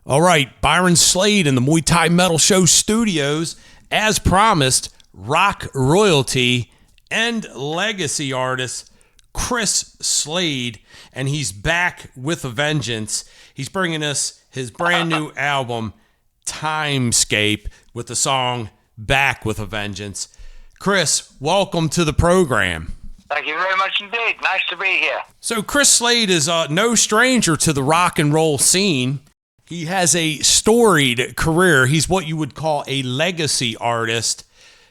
All right, Byron Slade in the Muay Thai Metal Show studios. As promised, rock royalty and legacy artist Chris Slade, and he's back with a vengeance. He's bringing us his brand new album, Timescape, with the song Back with a Vengeance. Chris, welcome to the program. Thank you very much indeed. Nice to be here. So Chris Slade is no stranger to the rock and roll scene. He has a storied career. He's what you would call a legacy artist.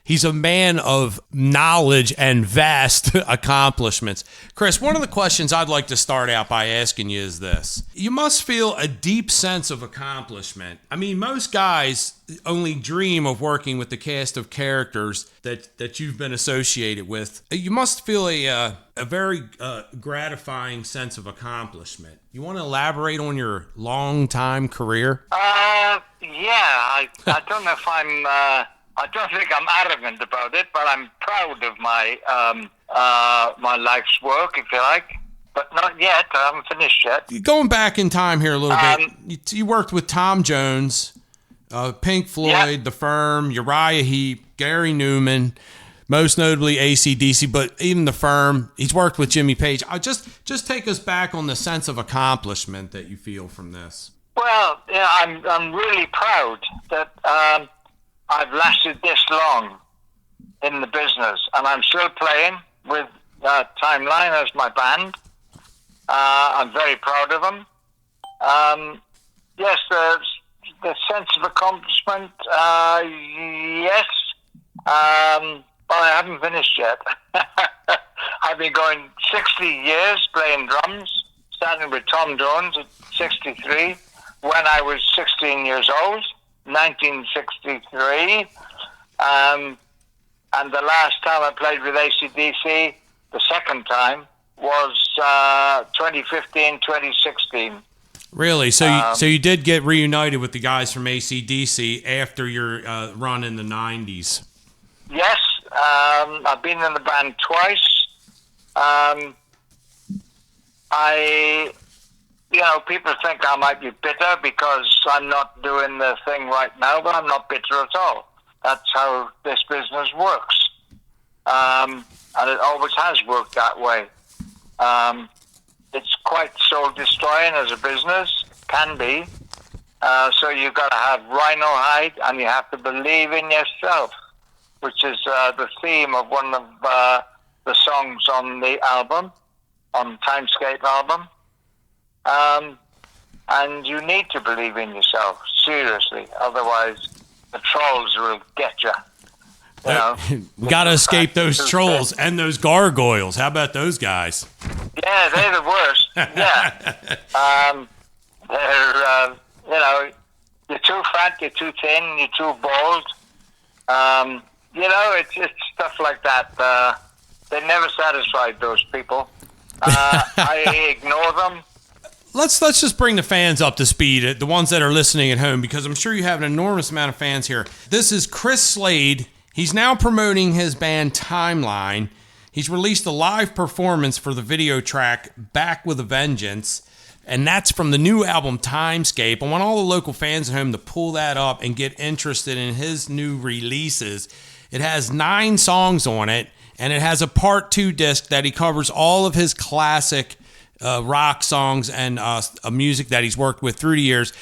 He's a man of knowledge and vast accomplishments. Chris, one of the questions I'd like to start out by asking you is this. You must feel a deep sense of accomplishment. I mean, most guys only dream of working with the cast of characters that you've been associated with. You must feel a very gratifying sense of accomplishment. You want to elaborate on your long-time career? I don't know if I don't think I'm arrogant about it, but I'm proud of my my life's work, if you like. But not yet. I haven't finished yet. Going back in time here a little bit, you worked with Tom Jones, Pink Floyd, The Firm, Uriah Heep, Gary Newman, most notably Acdc, but even The Firm. He's worked with Jimmy Page. Just take us back on the sense of accomplishment that you feel from this. Well, yeah, I'm really proud that I've lasted this long in the business, and I'm still playing with Timeline as my band. I'm very proud of them. Yes, the sense of accomplishment, yes, but I haven't finished yet. I've been going 60 years playing drums, starting with Tom Jones at 63, when I was 16 years old. 1963, and the last time I played with Acdc, the second time, was 2015, 2016. Really? So you did get reunited with the guys from Acdc after your run in the 90s? Yes, I've been in the band twice. People think I might be bitter because I'm not doing the thing right now, but I'm not bitter at all. That's how this business works. And it always has worked that way. It's quite soul-destroying as a business, can be. So you've got to have rhino hide, and you have to believe in yourself, which is the theme of one of the songs on the album, on Timescape album. And you need to believe in yourself, seriously. Otherwise, the trolls will get you. We got to escape those trolls and those gargoyles. How about those guys? Yeah, they're the worst. Yeah. You're too fat, you're too thin, you're too bald. It's stuff like that. They never satisfied those people. I ignore them. Let's just bring the fans up to speed, the ones that are listening at home, because I'm sure you have an enormous amount of fans here. This is Chris Slade. He's now promoting his band Timeline. He's released a live performance for the video track Back with a Vengeance, and that's from the new album Timescape. I want all the local fans at home to pull that up and get interested in his new releases. It has 9 songs on it, and it has a part 2 disc that he covers all of his classic rock songs and music that he's worked with through the years,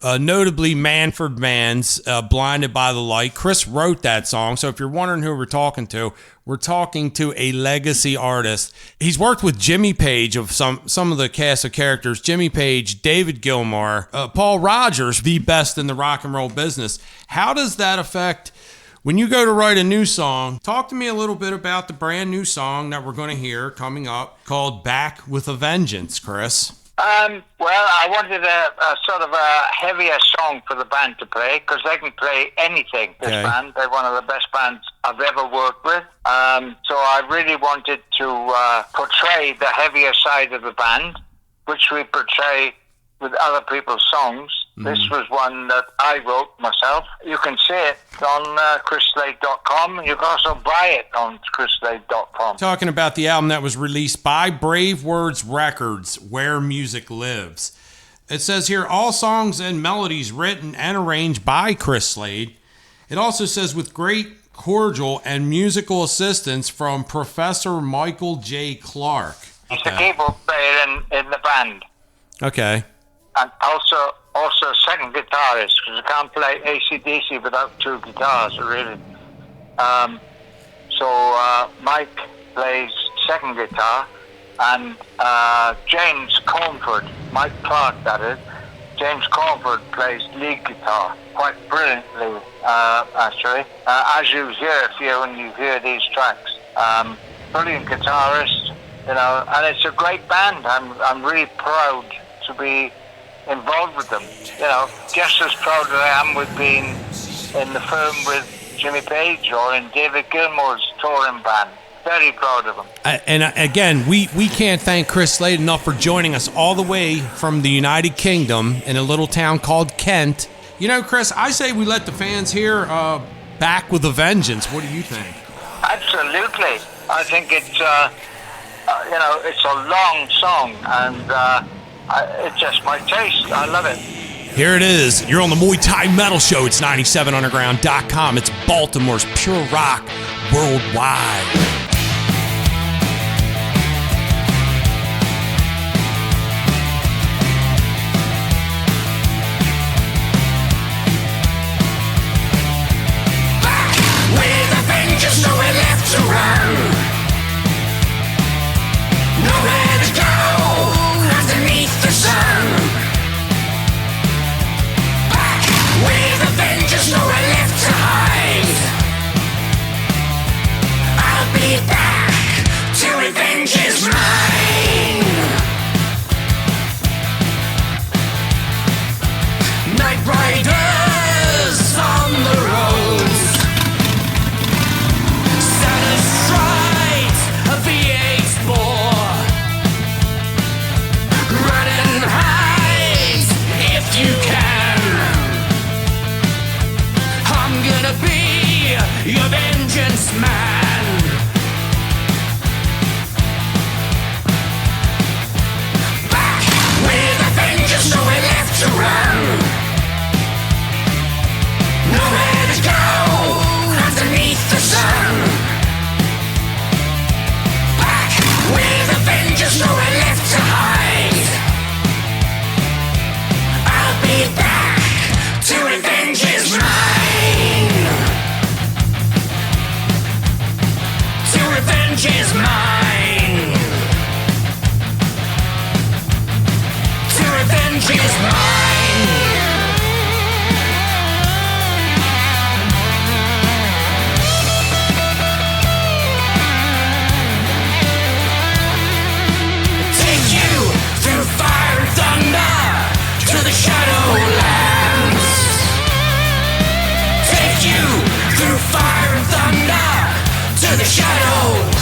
notably Manfred Mann's Blinded by the Light. Chris wrote that song, so if you're wondering who we're talking to a legacy artist. He's worked with Jimmy Page of some of the cast of characters, Jimmy Page, David Gilmour, Paul Rodgers, the best in the rock and roll business. How does that affect when you go to write a new song? Talk to me a little bit about the brand new song that we're going to hear coming up called Back with a Vengeance, Chris. Well, I wanted a sort of a heavier song for the band to play, because they can play anything, this band. They're one of the best bands I've ever worked with. So I really wanted to portray the heavier side of the band, which we portray with other people's songs. This was one that I wrote myself. You can see it on chrisslade.com. You can also buy it on chrisslade.com. Talking about the album that was released by Brave Words Records, Where Music Lives. It says here, all songs and melodies written and arranged by Chris Slade. It also says with great cordial and musical assistance from Professor Michael J. Clark. He's the keyboard player in the band. Okay. And also second guitarist, because you can't play AC/DC without two guitars, really. So Mike plays second guitar, and James Cornford, Mike Clark that is, James Cornford plays lead guitar quite brilliantly, actually, as you hear when you hear these tracks. Brilliant guitarist, you know, and it's a great band. I'm really proud to be involved with them. You know, just as proud as I am with being in the firm with Jimmy Page or in David Gilmour's touring band. Very proud of him. And again, we can't thank Chris Slade enough for joining us all the way from the United Kingdom in a little town called Kent. You know, Chris, I say we let the fans hear Back with a Vengeance. What do you think? Absolutely. I think it's, you know, it's a long song, and it's just my taste. I love it. Here it is. You're on the Muay Thai Metal Show. It's 97underground.com. It's Baltimore's pure rock worldwide. Just nowhere left to run, nowhere to go underneath the sun. Back with a vengeance, nowhere left to hide. I'll be back till revenge is mine. Night riders on the road, you can. I'm gonna be your vengeance man. Back with a vengeance, nowhere left to run, nowhere to go underneath the sun. Back with a vengeance, nowhere left to hide. Be back to revenge is mine. To revenge is mine. To revenge is mine. Take you through fire and thunder to the Shadowlands. Take you through fire and thunder to the Shadowlands.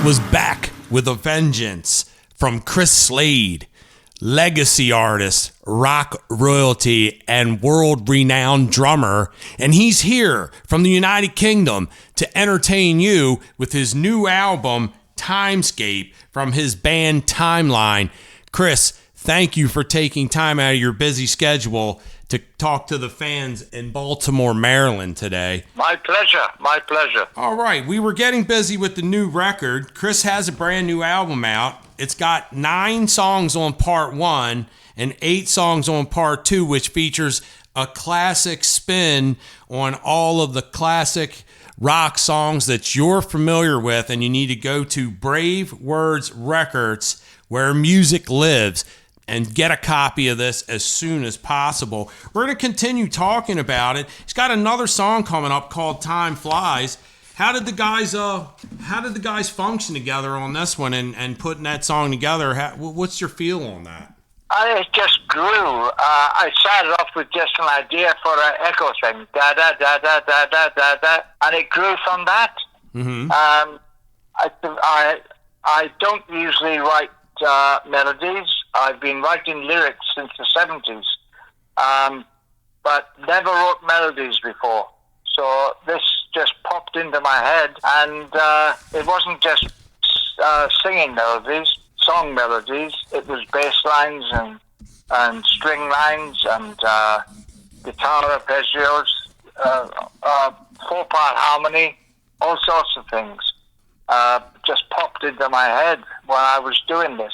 was back with a vengeance from Chris Slade, legacy artist, rock royalty, and world-renowned drummer. And he's here from the United Kingdom to entertain you with his new album, Timescape, from his band Timeline. Chris, thank you for taking time out of your busy schedule to talk to the fans in Baltimore, Maryland today. My pleasure. My pleasure. All right, we were getting busy with the new record. Chris has a brand new album out. It's got 9 songs on part 1 and 8 songs on part 2, which features a classic spin on all of the classic rock songs that you're familiar with, and you need to go to Brave Words Records, where music lives, and get a copy of this as soon as possible. We're going to continue talking about it. He's got another song coming up called Time Flies. How did the guys function together on this one and putting that song together? What's your feel on that? It just grew. I started off with just an idea for an echo thing, da da da da da da da da, and it grew from that. Mm-hmm. I don't usually write melodies. I've been writing lyrics since the 70s, but never wrote melodies before. So this just popped into my head, and it wasn't just singing melodies, song melodies. It was bass lines and string lines and guitar arpeggios, 4-part harmony, all sorts of things. Just popped into my head when I was doing this.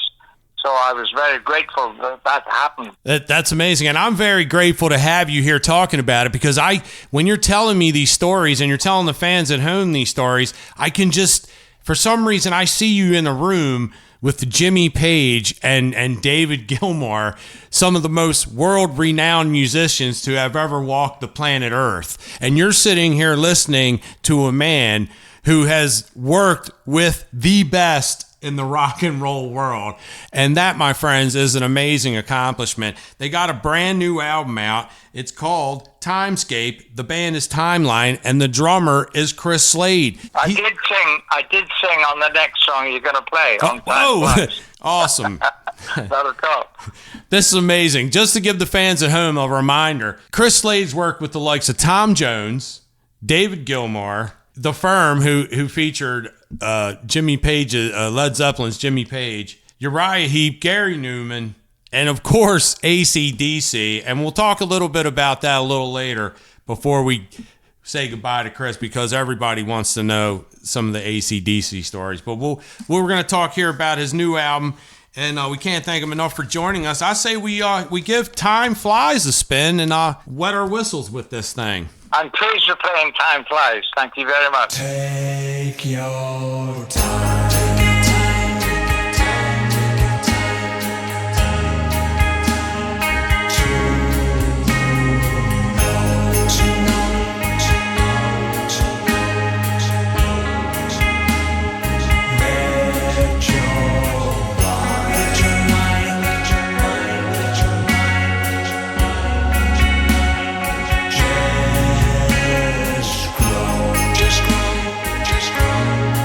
So I was very grateful that happened. That's amazing. And I'm very grateful to have you here talking about it, because when you're telling me these stories and you're telling the fans at home these stories, I can just, for some reason, I see you in the room with Jimmy Page and David Gilmour, some of the most world-renowned musicians to have ever walked the planet Earth. And you're sitting here listening to a man who has worked with the best in the rock and roll world. And that, my friends, is an amazing accomplishment. They got a brand new album out. It's called Timescape. The band is Timeline, and the drummer is Chris Slade. I did sing on the next song you're going to play. Awesome. Not at all. This is amazing. Just to give the fans at home a reminder, Chris Slade's worked with the likes of Tom Jones, David Gilmour, The Firm, who featured Jimmy Page, Led Zeppelin's Jimmy Page, Uriah Heep, Gary Newman, and of course ACDC. And we'll talk a little bit about that a little later before we say goodbye to Chris, because everybody wants to know some of the ACDC stories. But we're going to talk here about his new album, and we can't thank him enough for joining us. I say we give Time Flies a spin and wet our whistles with this thing. I'm pleased you're playing Time Flies. Thank you very much. Take your time.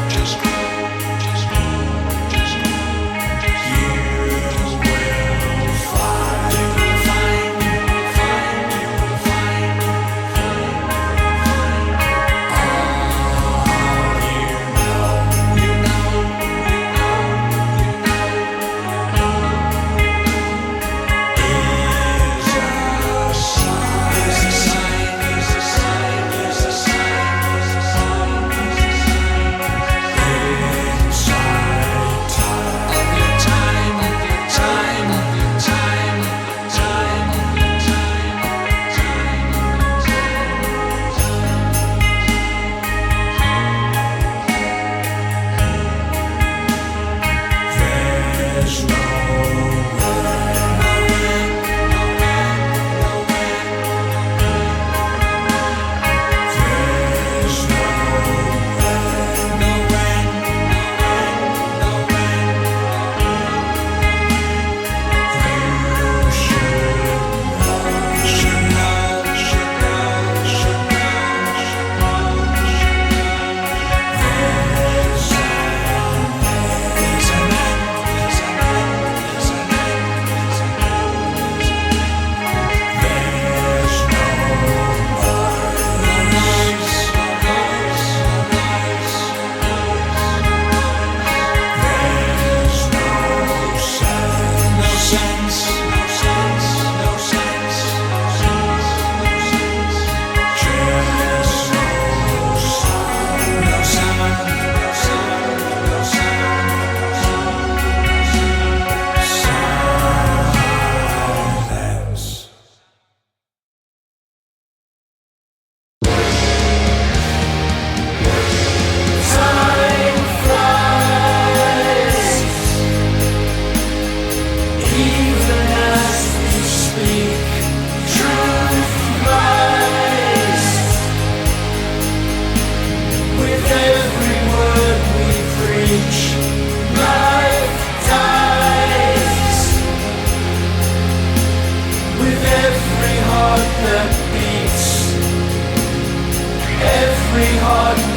Just grow.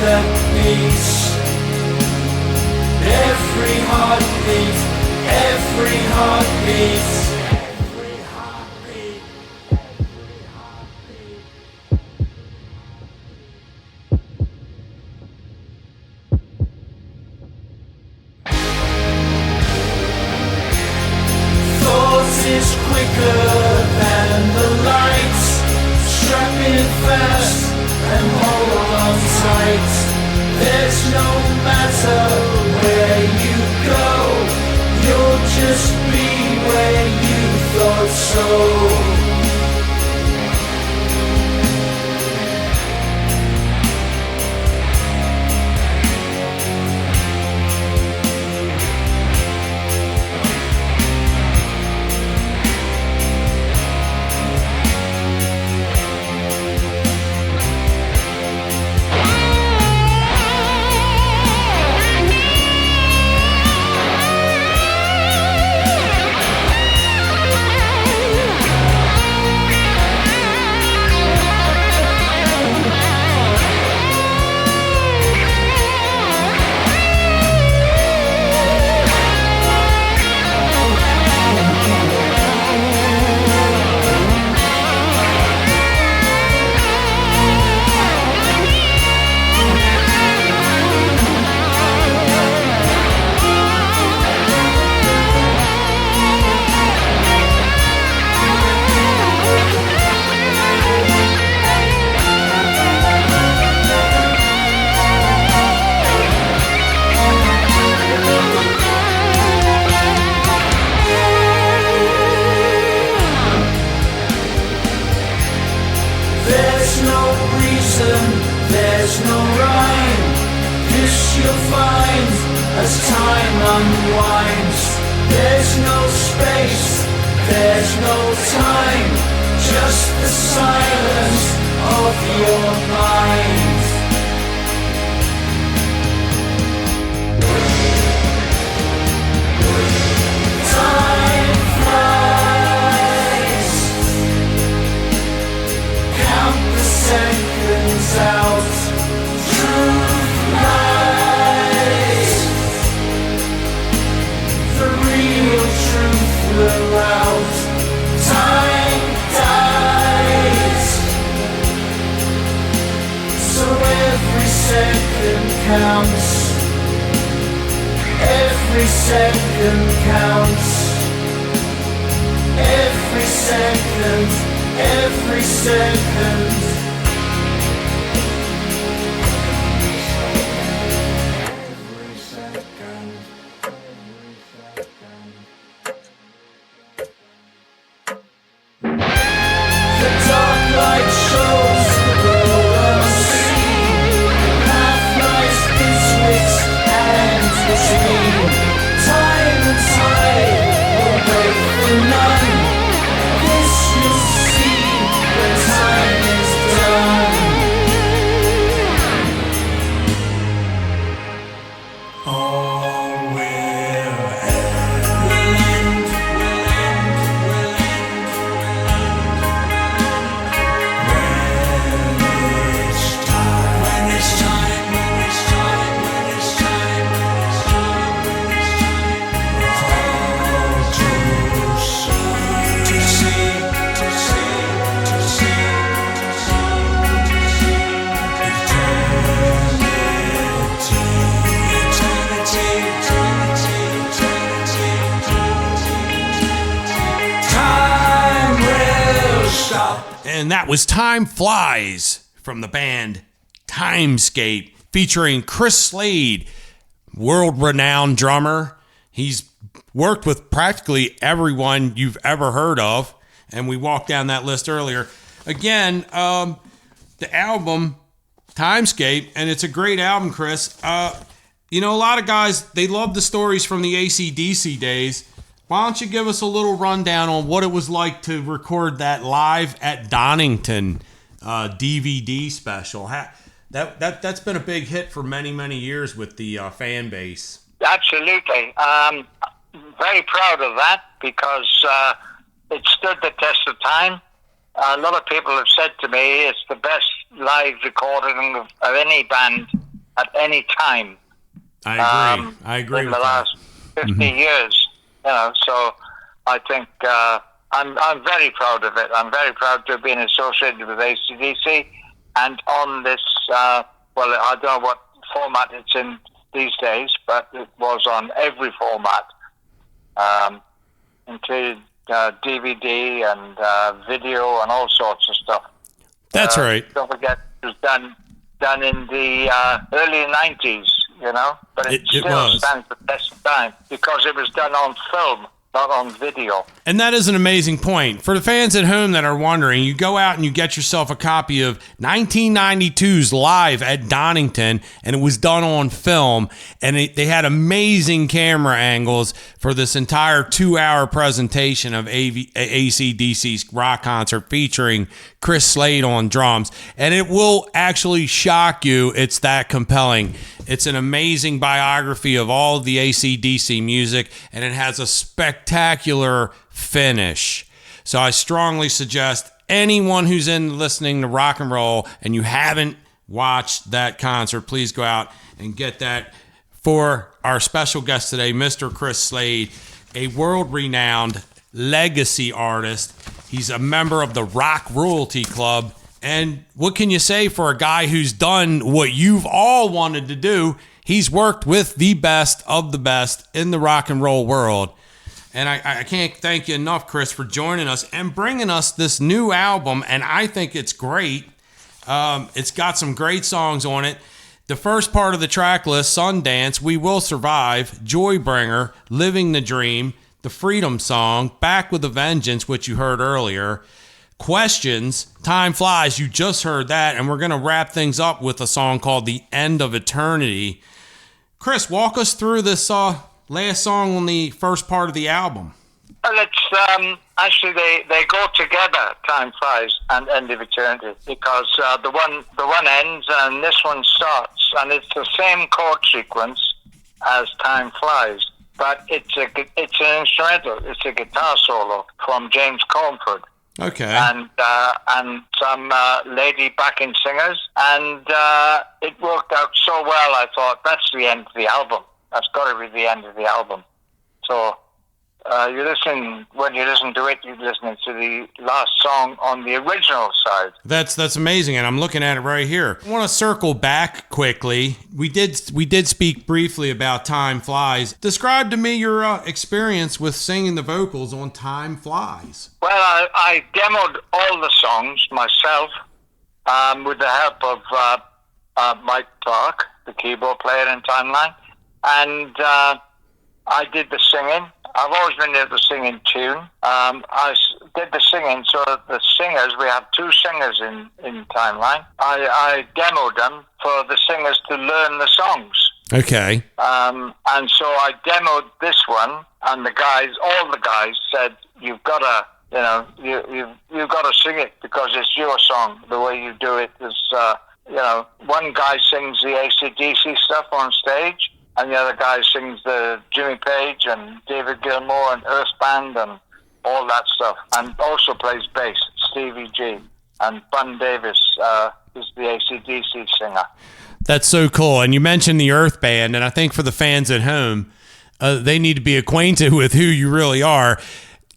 that beats. Every heartbeat, every heartbeat. Every heartbeat, every heartbeat. Thought is quicker than the light. Strap in fast and hold on tight. There's no matter where you go, you'll just be where you thought so. There's no reason, there's no rhyme. This you'll find as time unwinds. There's no space, there's no time, just the silence of your mind. Time flies. Count the seconds out. Truth lies. The real truth will out. Time dies. So every second counts. Every second counts. Every second, every second. Every second, every second. The dark light shows the world unseen. Half-lives, biscuits, and between. Time and tide will wait for none. This you'll see when time is done. All will end. When it's time, when it's time, when it's time, when it's time, when it's time, all to see, to see, to see, to see, eternity, eternity. Time will stop. And that was Time Flies from the band Timescape, featuring Chris Slade, world-renowned drummer. He's worked with practically everyone you've ever heard of, and we walked down that list earlier. Again, the album Timescape, and it's a great album, Chris. You know, a lot of guys, they love the stories from the AC/DC days. Why don't you give us a little rundown on what it was like to record that Live at Donington DVD special? That's been a big hit for many, many years with the fan base. Absolutely. Very proud of that because it stood the test of time. A lot of people have said to me it's the best live recording of any band at any time. I agree. I agree in with the last 50 years. So I think I'm very proud of it. I'm very proud to have been associated with ACDC, and on this. I don't know what format it's in these days, but it was on every format, including DVD and video and all sorts of stuff. That's right. Don't forget, it was done in the early 90s, but it still stands the test of time because it was done on film, not on video. And that is an amazing point. For the fans at home that are wondering, you go out and you get yourself a copy of 1992's Live at Donington, and it was done on film, and they had amazing camera angles for this entire 2-hour presentation of AC/DC's rock concert featuring Chris Slade on drums. And it will actually shock you. It's that compelling. It's an amazing biography of all of the AC/DC music, and it has a spectacular finish. So I strongly suggest anyone who's in listening to rock and roll and you haven't watched that concert, please go out and get that for our special guest today, Mr. Chris Slade, a world-renowned legacy artist. He's a member of the Rock Royalty Club. And what can you say for a guy who's done what you've all wanted to do? He's worked with the best of the best in the rock and roll world. And I can't thank you enough, Chris, for joining us and bringing us this new album. And I think it's great. It's got some great songs on it. The first part of the track list, Sundance, We Will Survive, Joybringer, Living the Dream, The Freedom Song, Back with a Vengeance, which you heard earlier, Questions, Time Flies, you just heard that. And we're going to wrap things up with a song called The End of Eternity. Chris, walk us through this last song on the first part of the album. Well, it's actually they go together, Time Flies and End of Eternity, because the one ends and this one starts, and it's the same chord sequence as Time Flies, but it's an instrumental. It's a guitar solo from James Cornford. Okay. And some lady backing singers, and it worked out so well. I thought that's the end of the album. That's got to be the end of the album. So when you listen to it, you're listening to the last song on the original side. That's amazing, and I'm looking at it right here. I want to circle back quickly. We did speak briefly about Time Flies. Describe to me your experience with singing the vocals on Time Flies. Well, I demoed all the songs myself with the help of Mike Clark, the keyboard player in Timeline. And I did the singing. I've always been able to sing in tune. I did the singing so that the singers, we have two singers in Timeline. I demoed them for the singers to learn the songs. Okay. And so I demoed this one, and all the guys said, you've got to, you've got to sing it because it's your song. The way you do it is, one guy sings the AC/DC stuff on stage, and the other guy sings the Jimmy Page and David Gilmour and Earth Band and all that stuff, and also plays bass, Stevie G. And Bun Davis is the AC/DC singer. That's so cool. And you mentioned the Earth Band, and I think for the fans at home, they need to be acquainted with who you really are.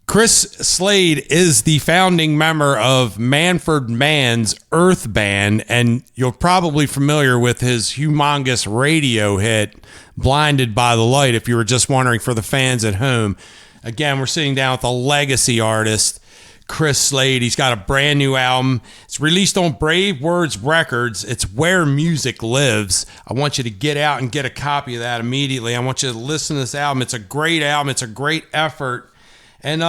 Chris Slade is the founding member of Manfred Mann's Earth Band, and you're probably familiar with his humongous radio hit, Blinded by the Light, if you were just wondering for the fans at home. Again, we're sitting down with a legacy artist, Chris Slade. He's got a brand new album. It's released on Brave Words Records. It's Where Music Lives. I want you to get out and get a copy of that immediately. I want you to listen to this album. It's a great album. It's a great effort. And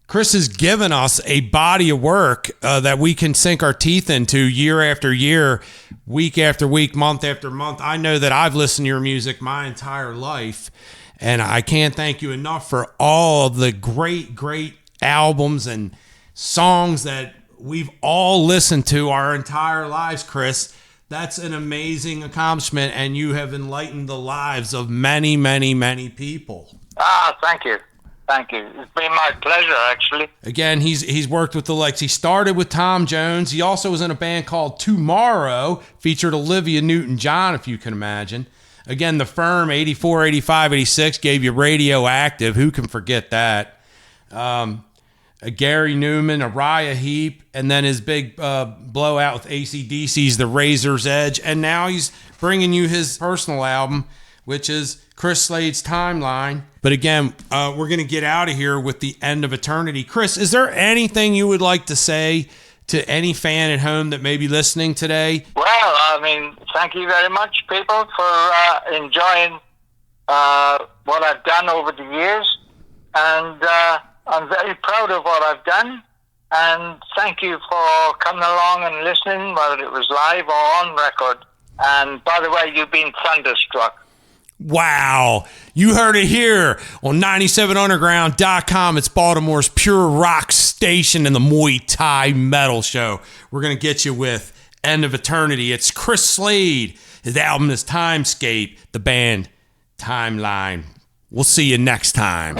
Chris has given us a body of work that we can sink our teeth into year after year, week after week, month after month. I know that I've listened to your music my entire life, and I can't thank you enough for all of the great, great albums and songs that we've all listened to our entire lives, Chris. That's an amazing accomplishment, and you have enlightened the lives of many, many, many people. Thank you. Thank you. It's been my pleasure, actually. Again, he's worked with the likes. He started with Tom Jones. He also was in a band called Tomorrow, featured Olivia Newton-John, if you can imagine. Again, the Firm, 84, 85, 86, gave you Radioactive. Who can forget that? A Gary Newman, a Uriah Heep, and then his big blowout with AC/DC's The Razor's Edge. And now he's bringing you his personal album, which is Chris Slade's Timeline. But again, we're going to get out of here with The End of Eternity. Chris, is there anything you would like to say to any fan at home that may be listening today? Well, I mean, thank you very much, people, for enjoying what I've done over the years. And I'm very proud of what I've done. And thank you for coming along and listening, whether it was live or on record. And by the way, you've been thunderstruck. Wow. You heard it here on 97underground.com. It's Baltimore's pure rock station and the Muay Thai metal show. We're going to get you with End of Eternity. It's Chris Slade. His album is Timescape. The band Timeline. We'll see you next time.